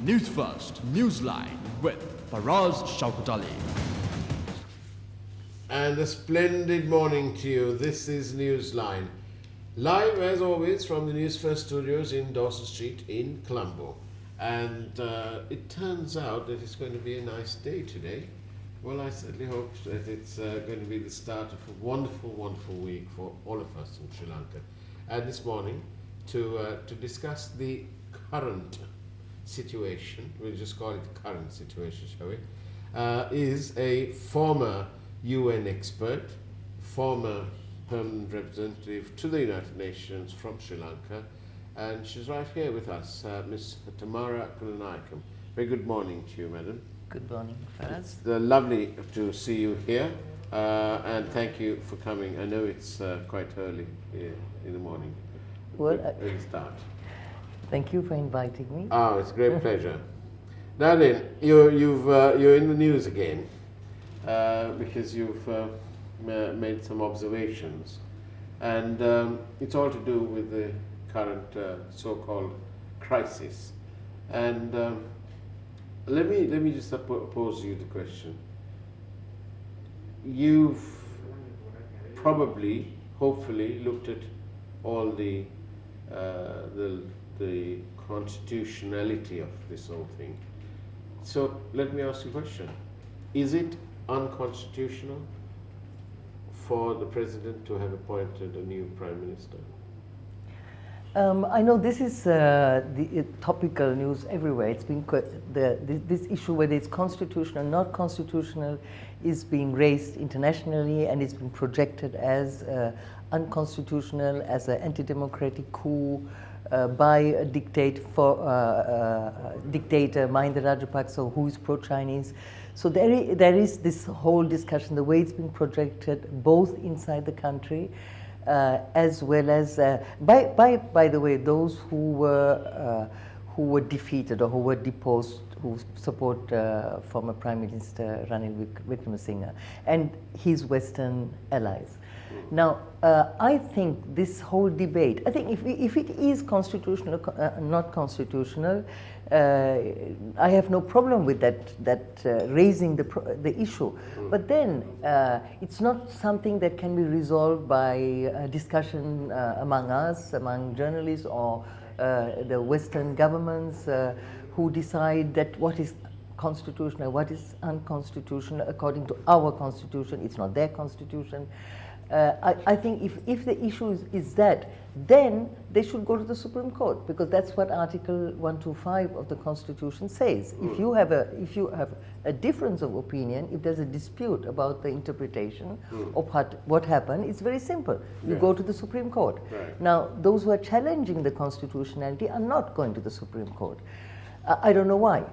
Newsfirst, Newsline with Faraz Shauketaly. And a splendid morning to you. This is Newsline. Live as always from the Newsfirst studios in Dawson Street in Colombo. And it turns out that it's going to be a nice day today. Well, I certainly hope that it's going to be the start of a wonderful, wonderful week for all of us in Sri Lanka. And this morning, to discuss the current situation, we'll just call it the current situation, shall we, is a former UN expert, former permanent representative to the United Nations from Sri Lanka, and she's right here with us, Ms. Tamara Kunanayakam. Very good morning to you, madam. Good morning, Faraz. It's lovely to see you here, and thank you for coming. I know it's quite early in the morning. Well, early start. Thank you for inviting me. Oh, it's a great pleasure. Now then, you're in the news again because you've made some observations, and it's all to do with the current so-called crisis. And let me just pose you the question. You've probably, hopefully, looked at all the constitutionality of this whole thing. So let me ask you a question. Is it unconstitutional for the president to have appointed a new prime minister? I know this is the topical news everywhere. It's been this issue, whether it's constitutional or not constitutional, is being raised internationally, and it's been projected as unconstitutional, as an anti-democratic coup by a dictator, Mahinda Rajapaksa, who is pro-Chinese. So there is this whole discussion, the way it's been projected, both inside the country, as well as by the way, those who were defeated or who were deposed, who support former Prime Minister Ranil Wickremesinghe and his Western allies. Now, I think this whole debate, I think if it is constitutional or not constitutional, I have no problem with that raising the issue. But then it's not something that can be resolved by discussion among us, among journalists, or the Western governments who decide that what is constitutional, what is unconstitutional according to our constitution. It's not their constitution. I think if the issue is that, then they should go to the Supreme Court, because that's what Article 125 of the Constitution says. If you have a difference of opinion, if there's a dispute about the interpretation of what happened, it's very simple. You go to the Supreme Court. Right. Now, those who are challenging the constitutionality are not going to the Supreme Court. I don't know why.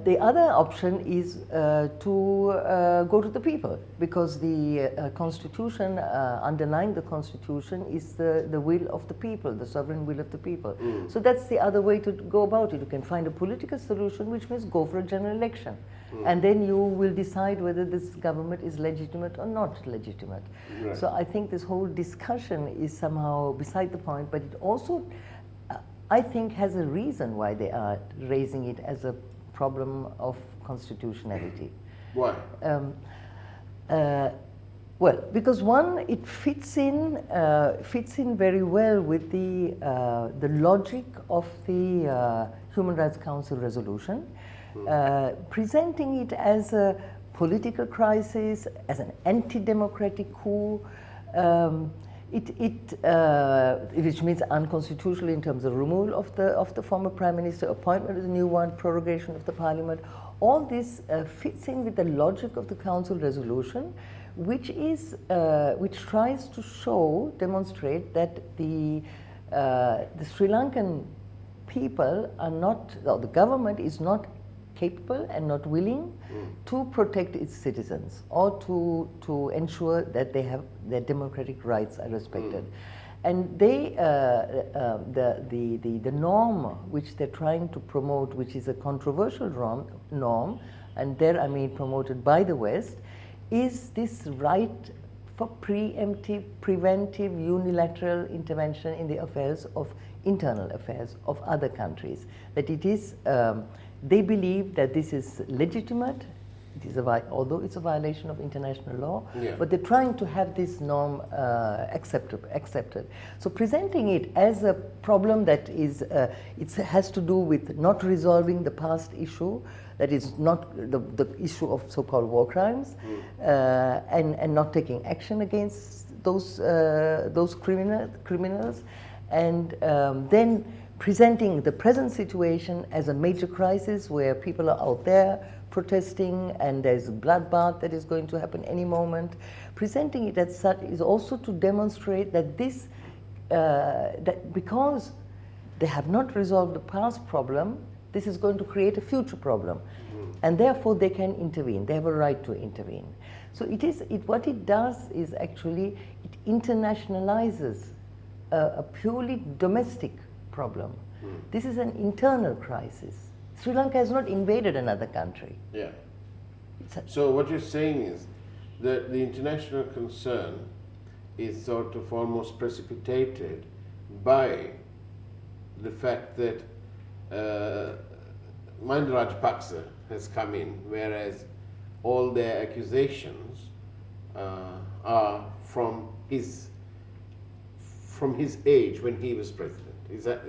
The other option is to go to the people, because the Constitution, underlying the Constitution, is the will of the people, the sovereign will of the people. So that's the other way to go about it. You can find a political solution, which means go for a general election. And then you will decide whether this government is legitimate or not legitimate. Right. So I think this whole discussion is somehow beside the point, but it also, I think, has a reason why they are raising it as a problem of constitutionality. Why? Well, because one, it fits in very well with the logic of the Human Rights Council resolution, presenting it as a political crisis, as an anti-democratic coup. Which means unconstitutional in terms of removal of the former prime minister, appointment of the new one, prorogation of the parliament. All this fits in with the logic of the council resolution, which tries to demonstrate that the Sri Lankan people are not, or the government is not capable and not willing to protect its citizens, or to ensure that their democratic rights are respected. And they, the norm which they're trying to promote, which is a controversial norm, and there I mean promoted by the West, is this right for preemptive, preventive, unilateral intervention in the affairs of internal affairs of other countries. That it is They believe that this is legitimate. It is although it's a violation of international law, but they're trying to have this norm accepted. So presenting it as a problem that is, it has to do with not resolving the past issue, that is not the issue of so-called war crimes, and not taking action against those criminals, and then presenting the present situation as a major crisis where people are out there protesting and there's a bloodbath that is going to happen any moment. Presenting it as such is also to demonstrate that this, that because they have not resolved the past problem, this is going to create a future problem. And therefore they can intervene, they have a right to intervene. So what it does is actually, it internationalizes a purely domestic problem. This is an internal crisis. Sri Lanka has not invaded another country. Yeah. So what you're saying is that the international concern is sort of almost precipitated by the fact that Mahinda Rajapaksa has come in, whereas all their accusations are from his age when he was president. Is that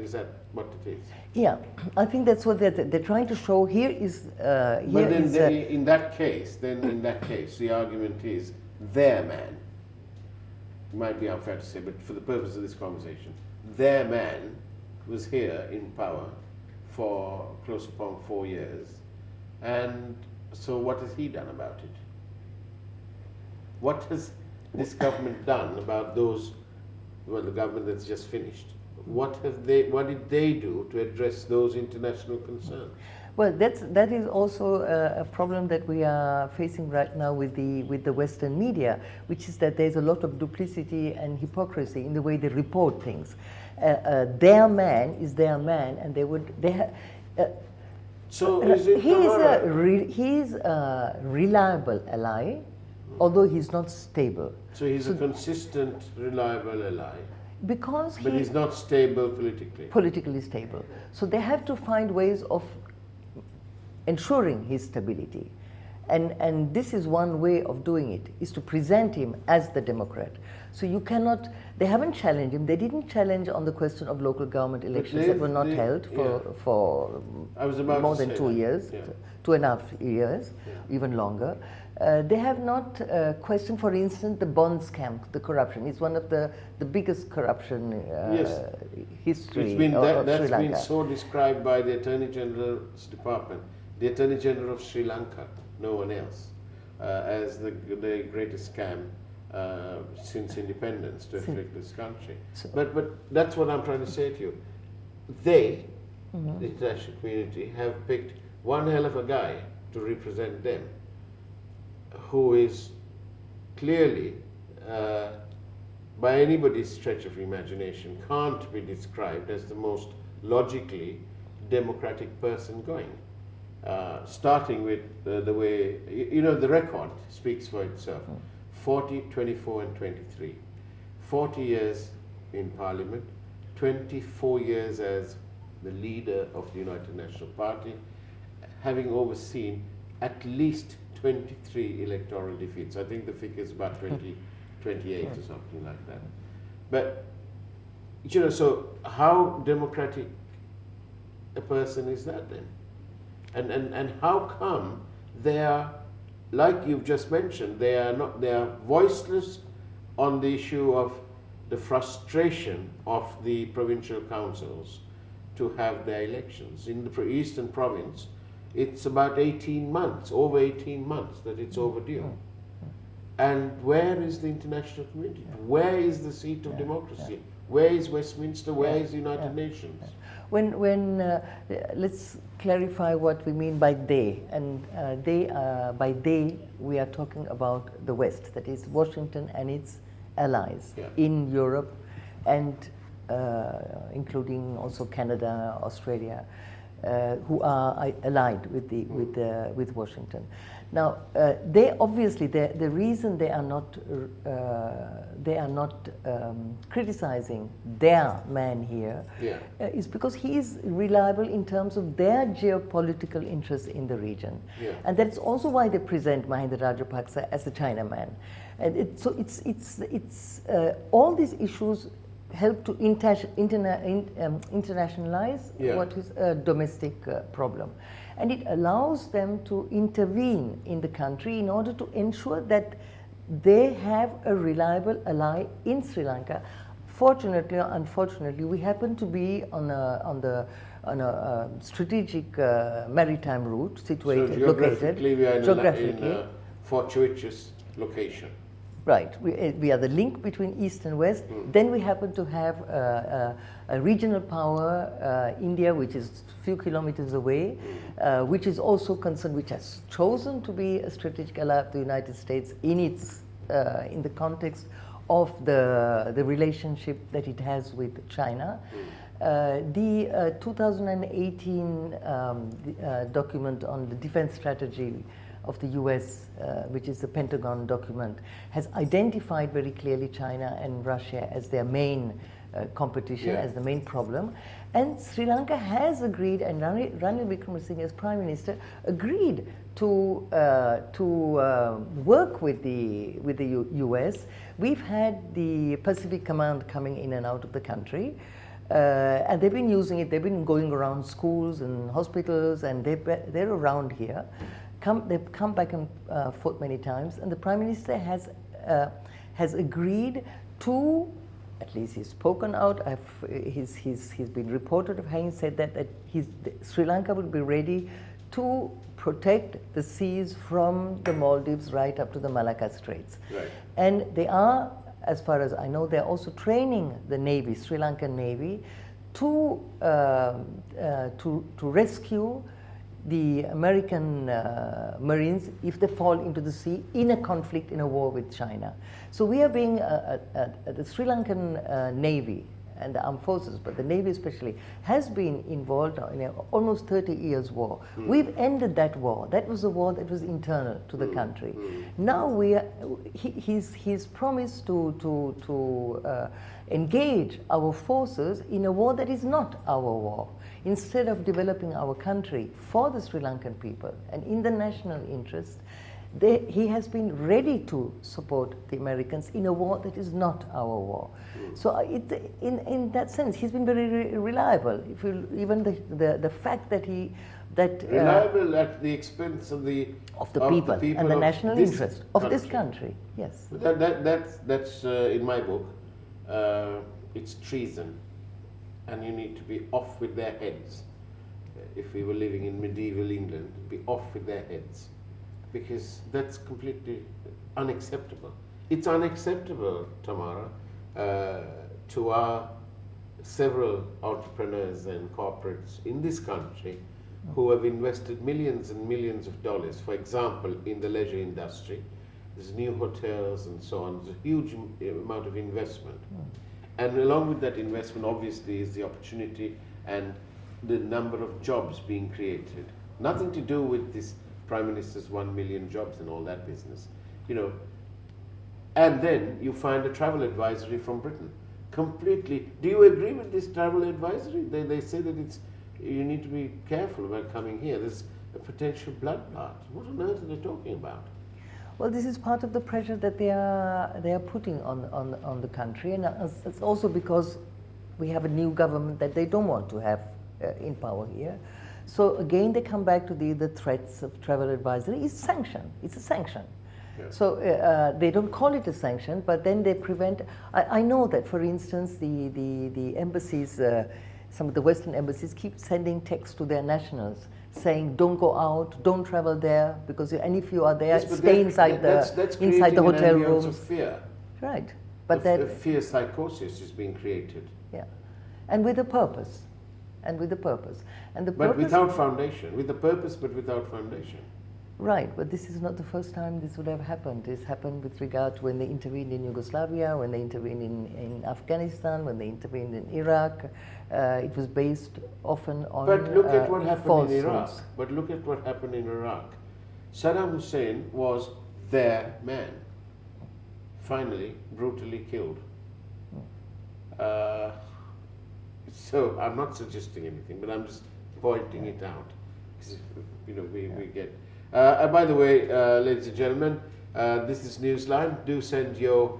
what it is? Yeah, I think that's what they're trying to show. Here is in that case, the argument is their man. It might be unfair to say, but for the purpose of this conversation, their man was here in power for close upon 4 years, and so what has he done about it? What has this government done about those? Well, the government that's just finished. What did they do to address those international concerns? Well, that is also a problem that we are facing right now with the Western media, which is that there's a lot of duplicity and hypocrisy in the way they report things. Their man is their man, and so is it he's a reliable ally, although he's not stable. So he's a consistent, reliable ally. Because but he's not stable politically. Politically stable. So they have to find ways of ensuring his stability. And this is one way of doing it, is to present him as the Democrat. So you cannot, they haven't challenged him. They didn't challenge on the question of local government elections that were not held for more than 2 years, 2.5 years, even longer. They have not questioned, for instance, the bond scam, the corruption. It's one of the biggest corruption history of Sri Lanka. That's been so described by the Attorney General's department, the Attorney General of Sri Lanka, no one else, as the greatest scam since independence to afflict this country. But that's what I'm trying to say to you. They, the international community, have picked one hell of a guy to represent them, who is clearly, by anybody's stretch of imagination, can't be described as the most logically democratic person going. Starting with the way, the record speaks for itself. 40, 24 and 23. 40 years in Parliament, 24 years as the leader of the United National Party, having overseen at least 23 electoral defeats. I think the figure is about 28 or something like that. But, so how democratic a person is that then? And how come they are, like you've just mentioned, they are voiceless on the issue of the frustration of the provincial councils to have their elections. In the Eastern Province, it's about 18 months, over 18 months that it's overdue. And where is the international community? Where is the seat of democracy? Where is Westminster? Where is the United Nations? Let's clarify what we mean by they. And by they, we are talking about the West, that is Washington and its allies in Europe, and including also Canada, Australia. who are allied with with Washington. Now, they obviously the reason they are not criticizing their man here is because he is reliable in terms of their geopolitical interests in the region, and that's also why they present Mahinda Rajapaksa as a Chinaman, and so it's all these issues help to internationalize what is a domestic problem. And it allows them to intervene in the country in order to ensure that they have a reliable ally in Sri Lanka. Fortunately or unfortunately, we happen to be on a strategic maritime route situated, so geographically, located. We are in a fortuitous location. Right, we are the link between East and West. Then we happen to have a regional power, India, which is a few kilometers away, which is also concerned, which has chosen to be a strategic ally of the United States in its in the context of the relationship that it has with China. The 2018 document on the defense strategy of the US, which is the Pentagon document, has identified very clearly China and Russia as their main competition, as the main problem. And Sri Lanka has agreed, and Ranil Wickremesinghe as Prime Minister agreed to work with the US. We've had the Pacific Command coming in and out of the country. And they've been using it, they've been going around schools and hospitals, and they're around here. They've come back and forth many times, and the Prime Minister has agreed to, at least he's spoken out, he's been reported of having said that Sri Lanka would be ready to protect the seas from the Maldives right up to the Malacca Straits. Right. And they are, as far as I know, they're also training the Navy, Sri Lankan Navy, to rescue the American Marines if they fall into the sea in a conflict, in a war with China. So we are being, the Sri Lankan Navy and the armed forces, but the Navy especially, has been involved in an almost 30 years war. We've ended that war. That was a war that was internal to the country. Now he's promised to engage our forces in a war that is not our war. Instead of developing our country for the Sri Lankan people and in the national interest, he has been ready to support the Americans in a war that is not our war. So in that sense, he's been very reliable. If you, even the fact that reliable at the expense of the people and the national interest of this country. Yes. That's in my book. It's treason. And you need to be off with their heads. If we were living in medieval England, be off with their heads. Because that's completely unacceptable. It's unacceptable, Tamara, to our several entrepreneurs and corporates in this country who have invested millions and millions of dollars, for example, in the leisure industry. There's new hotels and so on. There's a huge amount of investment. And along with that investment, obviously, is the opportunity and the number of jobs being created. Nothing to do with this Prime Minister's 1 million jobs and all that business, you know. And then you find a travel advisory from Britain. Completely. Do you agree with this travel advisory? They say that you need to be careful about coming here. There's a potential bloodbath. What on earth are they talking about? Well, this is part of the pressure that they are putting on the country, and it's also because we have a new government that they don't want to have in power here. So again, they come back to the threats of travel advisory. It's sanction. It's a sanction. Yeah. So they don't call it a sanction, but then they prevent. I know that, for instance, the embassies, some of the Western embassies, keep sending texts to their nationals saying, don't go out, don't travel there, because and if you are there, stay inside the hotel rooms. Of fear. Right, but that fear psychosis is being created. Yeah, and with a purpose, and the but purpose, without foundation, with a purpose, but without foundation. Right, but this is not the first time this would have happened. This happened with regard to when they intervened in Yugoslavia, when they intervened in Afghanistan, when they intervened in Iraq. It was based often on But look at what happened in Iraq. falsehoods. But look at what happened in Iraq. Saddam Hussein was their man. Finally, brutally killed. So I'm not suggesting anything, but I'm just pointing it out. 'Cause, you know, we get. By the way, ladies and gentlemen, this is Newsline. Do send your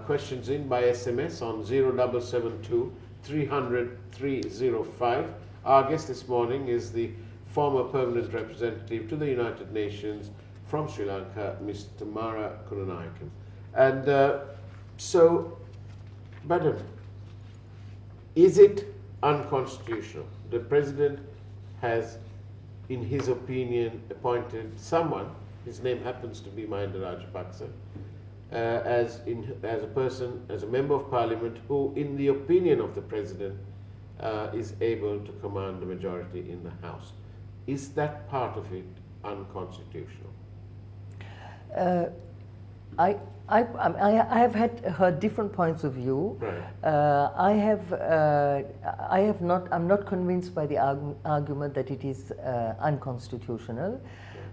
questions in by SMS on 0772 300 305. Our guest this morning is the former permanent representative to the United Nations from Sri Lanka, Ms. Tamara Kunanayakam. And so, Madam, is it unconstitutional? The President has, in his opinion, appointed someone, his name happens to be Mahinda Rajapaksa, as a person, as a member of Parliament who, in the opinion of the President, is able to command the majority in the House. Is that part of it unconstitutional? I have heard different points of view. Right. I'm not convinced by the argument that it is unconstitutional.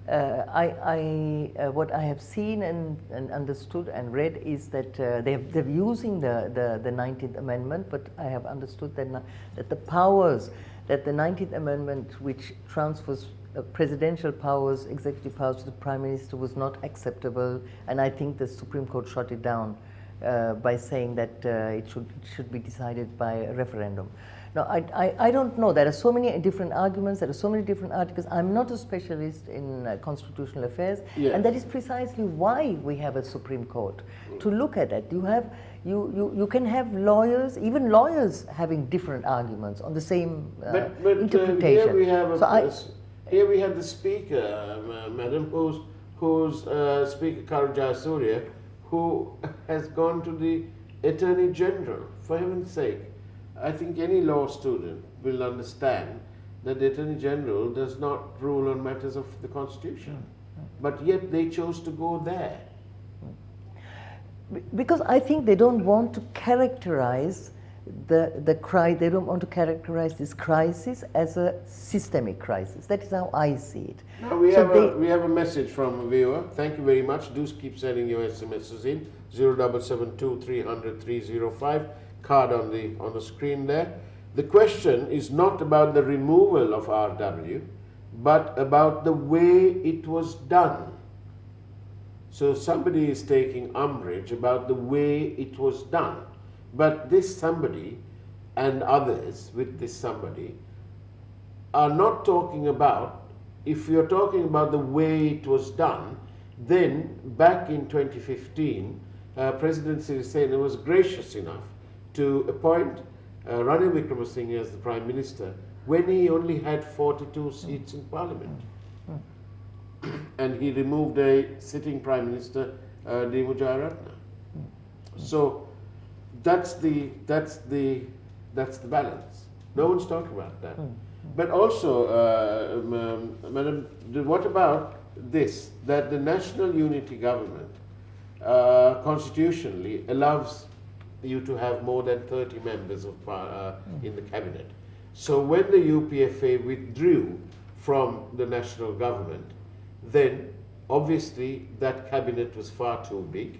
What I have seen and understood and read is that they're using the 19th Amendment, but I have understood that the powers that the 19th Amendment, which transfers presidential powers, executive powers to the Prime Minister, was not acceptable, and I think the Supreme Court shot it down by saying that it should be decided by a referendum. Now, I don't know. There are so many different arguments. There are so many different articles. I'm not a specialist in constitutional affairs, and that is precisely why we have a Supreme Court to look at it. You can have lawyers, even lawyers, having different arguments on the same interpretation. Here we have the Speaker, Madam, who's Speaker Karujaya Surya, who has gone to the Attorney General. For heaven's sake, I think any law student will understand that the Attorney General does not rule on matters of the Constitution. But yet they chose to go there. Because I think they don't want to characterize they don't want to characterize this crisis as a systemic crisis. That is how I see it. Now we have a message from a viewer. Thank you very much. Do keep sending your SMSs in 0772 300 305. Card on the screen there. The question is not about the removal of RW, but about the way it was done. So somebody is taking umbrage about the way it was done. But this somebody and others with this somebody are not talking about, if you're talking about the way it was done, then back in 2015, President Sirisena was gracious enough to appoint Ranil Wickremesinghe as the Prime Minister when he only had 42 seats in Parliament. And he removed a sitting Prime Minister, D. Mujayaratna. So that's the balance. No one's talking about that. But also, Madam, what about this? That the National Unity Government constitutionally allows you to have more than 30 members of in the cabinet. So when the UPFA withdrew from the national government, then obviously that cabinet was far too big,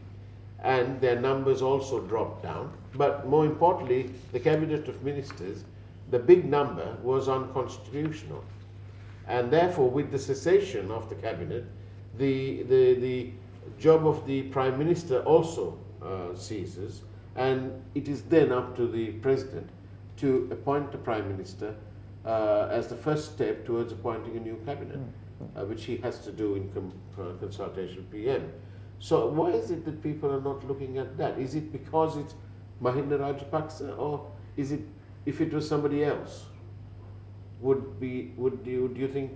and their numbers also dropped down. But more importantly, the cabinet of ministers, the big number was unconstitutional. And therefore, with the cessation of the cabinet, the job of the Prime Minister also ceases, and it is then up to the President to appoint the Prime Minister as the first step towards appointing a new cabinet, which he has to do in consultation with PM. So why is it that people are not looking at that? Is it because it's Mahinda Rajapaksa, or is it, if it was somebody else, do you think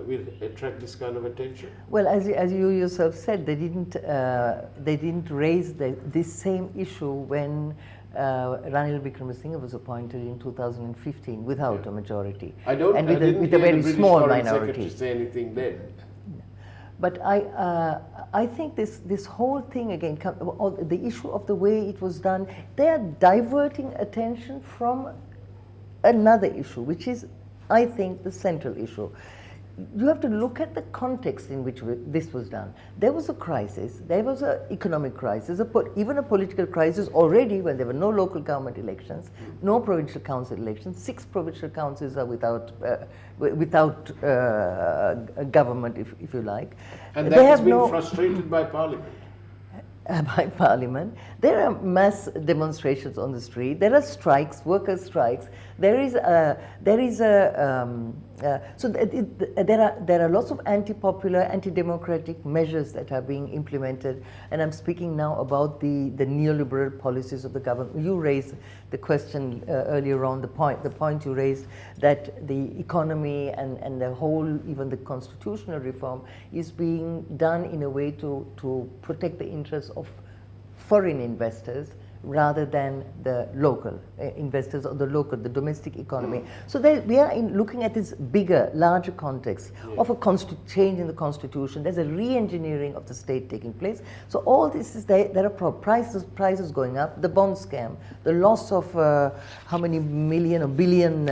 will attract this kind of attention? Well, as you yourself said, they didn't raise this same issue when Ranil Wickremesinghe was appointed in 2015 without a majority, I didn't with hear a very the British small Foreign minority. Secretary say anything then. But I think this whole thing again, the issue of the way it was done, they are diverting attention from another issue, which is, I think, the central issue. You have to look at the context in which this was done. There was a crisis, there was an economic crisis, even a political crisis already when there were no local government elections, no provincial council elections. 6 provincial councils are without a government, if you like. And that has been frustrated by Parliament. By Parliament. There are mass demonstrations on the street. There are strikes, workers' strikes. There are lots of anti-popular, anti-democratic measures that are being implemented. And I'm speaking now about the neoliberal policies of the government. You raised the question earlier on, the point you raised that the economy and the whole, even the constitutional reform is being done in a way to protect the interests of foreign investors rather than the local investors or the domestic economy. So we are looking at this bigger, larger context of a change in the constitution. There's a re-engineering of the state taking place. So all this is there are prices going up, the bond scam, the loss of how many million or billion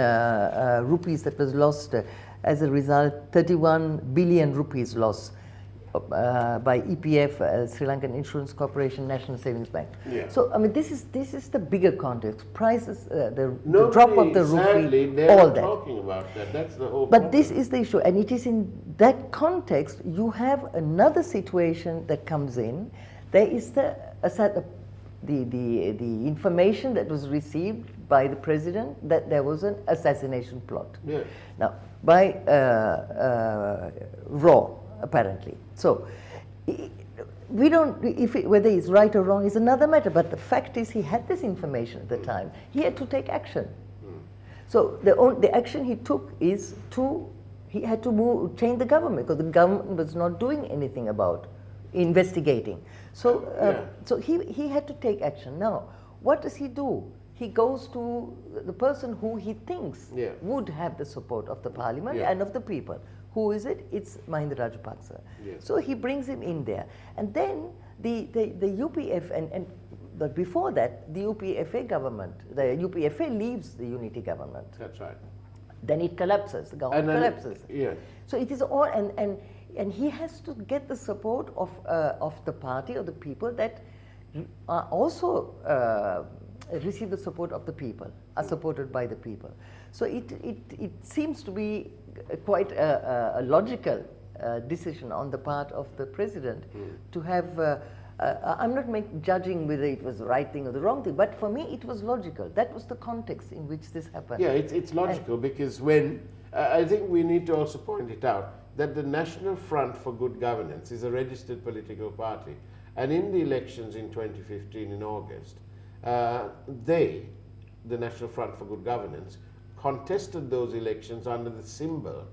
rupees that was lost as a result, 31 billion rupees lost by EPF, Sri Lankan Insurance Corporation, National Savings Bank. Yeah. So I mean, this is the bigger context. Prices, the drop of the sadly, rupee, all that. Talking about that. That's the whole. But problem. this is the issue, and it is in that context you have another situation that comes in. There is the information that was received by the president that there was an assassination plot. Yeah. Now, by Raw, apparently. So, we don't, whether he's right or wrong is another matter, but the fact is he had this information at the time. He had to take action. So the action he took is he had to change the government, because the government was not doing anything about investigating. So, so he had to take action. Now, what does he do? He goes to the person who he thinks would have the support of the parliament and of the people. Who is it? It's Mahinda Rajapaksa. Yes. So he brings him in there. And then the UPF, but before that, the UPFA government, the UPFA leaves the unity government. That's right. Then it collapses, the government collapses. Yeah. So it is all, and he has to get the support of the party or the people that are also receive the support of the people, are supported by the people. So it seems to be quite a logical decision on the part of the president to have, I'm not judging whether it was the right thing or the wrong thing, but for me it was logical. That was the context in which this happened. Yeah, it's logical because when, I think we need to also point it out, that the National Front for Good Governance is a registered political party. And in the elections in 2015 in August, the National Front for Good Governance, contested those elections under the symbol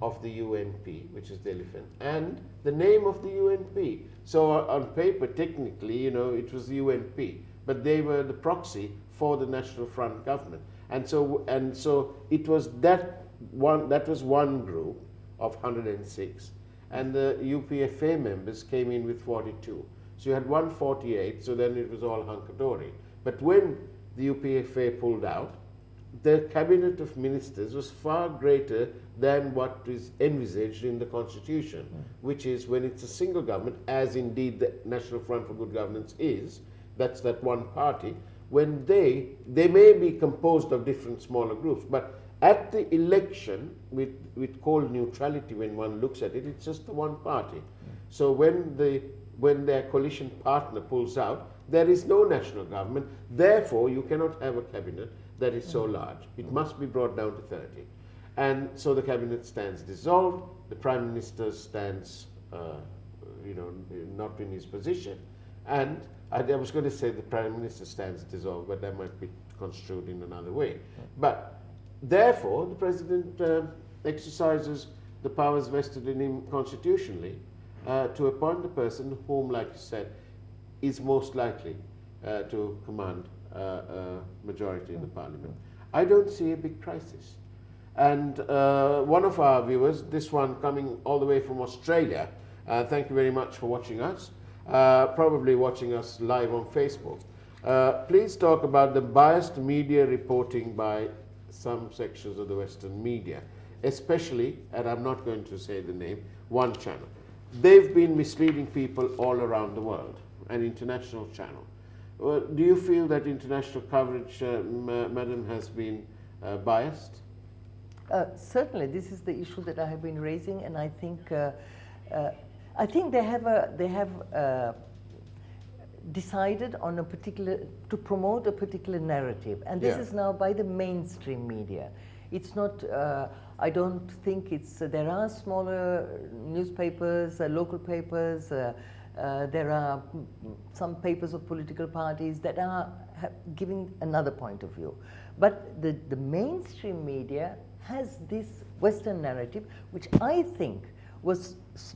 of the UNP, which is the elephant, and the name of the UNP. So on paper, technically, you know, it was the UNP, but they were the proxy for the National Front government. And so it was that was one group of 106, and the UPFA members came in with 42. So you had 148, so then it was all hunky-dory. But when the UPFA pulled out, the cabinet of ministers was far greater than what is envisaged in the constitution, which is when it's a single government, as indeed the National Front for Good Governance is, that's that one party, when they may be composed of different smaller groups, but at the election, with called neutrality, when one looks at it, it's just the one party. So when their coalition partner pulls out, there is no national government, therefore you cannot have a cabinet that is so large. It must be brought down to 30. And so the cabinet stands dissolved, the prime minister stands not in his position, and I was going to say the prime minister stands dissolved, but that might be construed in another way. But therefore the president exercises the powers vested in him constitutionally to appoint the person whom, like you said, is most likely to command a majority in the parliament. I don't see a big crisis. And one of our viewers, this one coming all the way from Australia, Thank you very much for watching us, probably watching us live on Facebook. Please talk about the biased media reporting by some sections of the Western media, especially, and I'm not going to say the name, one channel. They've been misleading people all around the world, an international channel. Do you feel that international coverage, Madam, has been biased? Certainly, this is the issue that I have been raising, and I think they have decided on a particular, to promote a particular narrative, and this is now by the mainstream media. It's not. I don't think it's. There are smaller newspapers, local papers. There are some papers of political parties that are giving another point of view, but the mainstream media has this Western narrative, which I think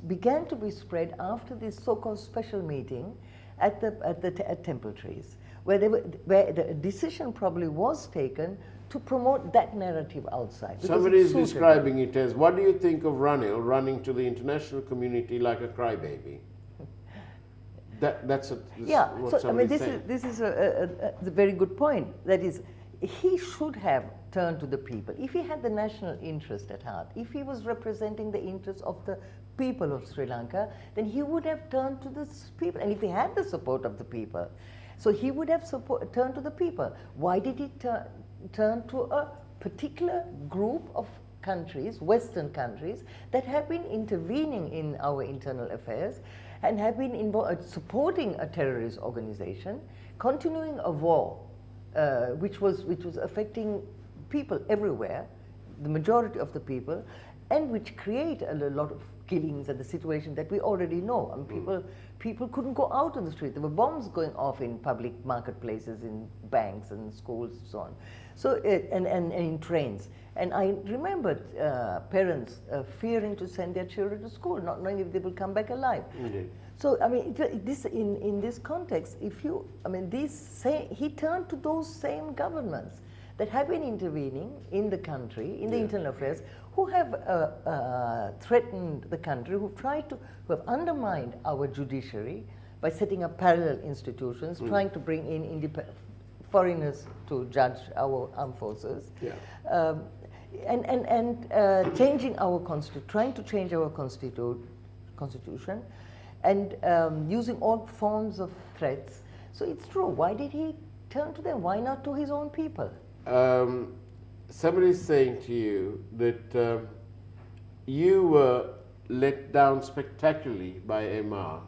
began to be spread after this so-called special meeting at Temple Trees, where the decision probably was taken to promote that narrative outside. Somebody is describing it as, what do you think of Ranil running to the international community like a crybaby? That's what so I mean, saying. this is a very good point. That is, he should have turned to the people. If he had the national interest at heart, if he was representing the interests of the people of Sri Lanka, then he would have turned to the people. And if he had the support of the people, so he would have turned to the people. Why did he turn to a particular group of countries, Western countries, that have been intervening in our internal affairs and have been supporting a terrorist organization, continuing a war which was affecting people everywhere, the majority of the people, and which create a lot of killings and the situation that we already know. I mean, people couldn't go out on the street. There were bombs going off in public marketplaces, in banks and schools and so on. So and in trains. And I remembered parents fearing to send their children to school, not knowing if they will come back alive. Indeed. So I mean, in this context, he turned to those same governments that have been intervening in the country, in the internal affairs, who have threatened the country, who have undermined our judiciary by setting up parallel institutions, trying to bring in foreigners to judge our armed forces, and changing our trying to change our constitution, and using all forms of threats. So it's true. Why did he turn to them? Why not to his own people? Somebody is saying to you that you were let down spectacularly by MR,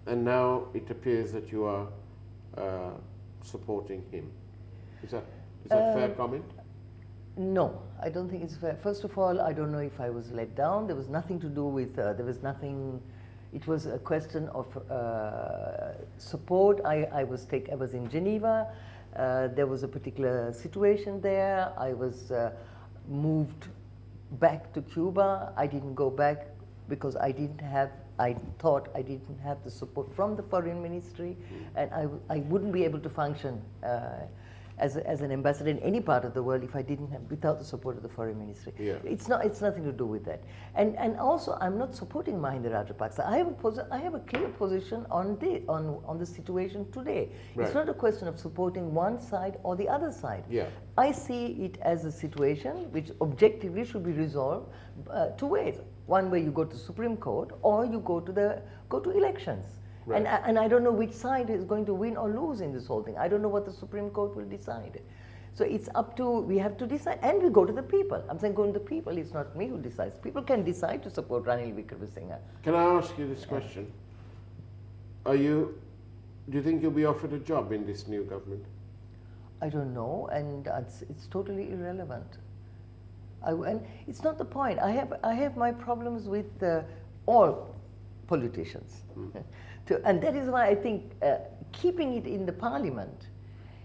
and now it appears that you are supporting him. Is that a fair comment? No, I don't think it's fair. First of all, I don't know if I was let down. There was nothing to do with, there was nothing, it was a question of support. I was in Geneva. There was a particular situation there. I was moved back to Cuba. I didn't go back because I thought I didn't have the support from the foreign ministry, and I wouldn't be able to function as an ambassador in any part of the world if I didn't have, without the support of the foreign ministry. Yeah. It's nothing to do with that. And also, I'm not supporting Mahinda Rajapaksa. I have a clear position on the situation today. Right. It's not a question of supporting one side or the other side. Yeah. I see it as a situation which objectively should be resolved two ways. One way, you go to the Supreme Court, or you go to elections. Right. And I don't know which side is going to win or lose in this whole thing. I don't know what the Supreme Court will decide. So it's up to, we have to decide, and we go to the people. I'm saying go to the people, it's not me who decides. People can decide to support Ranil Wickremesinghe. Can I ask you this question? Do you think you'll be offered a job in this new government? I don't know, and it's totally irrelevant. And it's not the point. I have my problems with all politicians. And that is why I think keeping it in the parliament,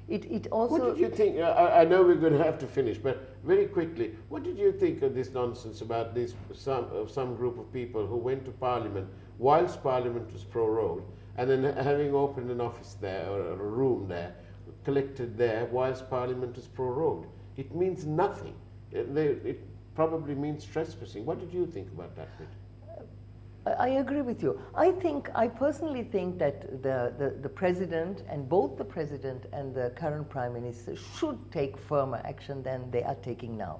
it also... What did you think, I know we're going to have to finish, but very quickly, what did you think of this nonsense about some group of people who went to parliament whilst parliament was prorogued, and then having opened an office there, or a room there, collected there whilst parliament was prorogued? It means nothing. It probably means trespassing. What did you think about that bit? I agree with you. I personally think that the president, and both the president and the current prime minister, should take firmer action than they are taking now.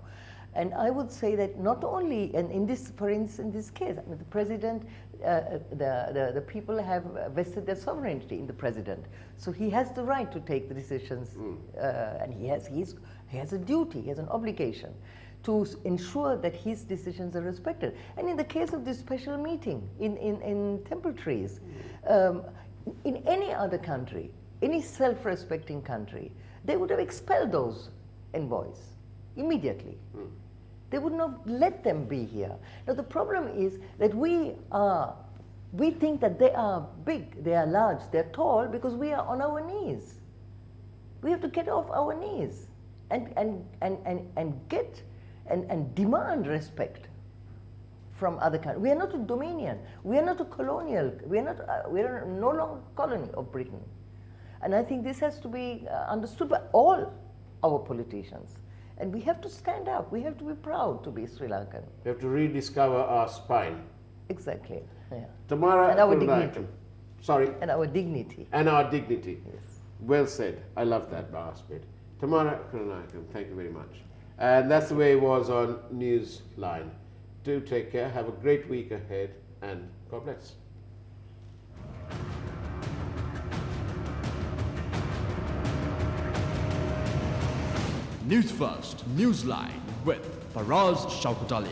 And I would say that not only, and in this, for instance, in this case, I mean, the president, the people have vested their sovereignty in the president, so he has the right to take the decisions, and he has a duty, he has an obligation to ensure that his decisions are respected. And in the case of this special meeting in Temple Trees, in any other country, any self-respecting country, they would have expelled those envoys immediately. They would not let them be here. Now the problem is that we think that they are big, they are large, they're tall because we are on our knees. We have to get off our knees and get and demand respect from other countries. We are not a dominion. We are not a colonial. We are no longer a colony of Britain. And I think this has to be understood by all our politicians. And we have to stand up. We have to be proud to be Sri Lankan. We have to rediscover our spine. Exactly. Yeah. Tamara and our Kunanayakam. dignity. Sorry. And our dignity. And our dignity. Yes. Well said. I love that last bit. Tamara Kunanayakam, thank you very much. And that's the way it was on Newsline. Do take care. Have a great week ahead, and God bless. News First, Newsline with Faraz Shauketaly.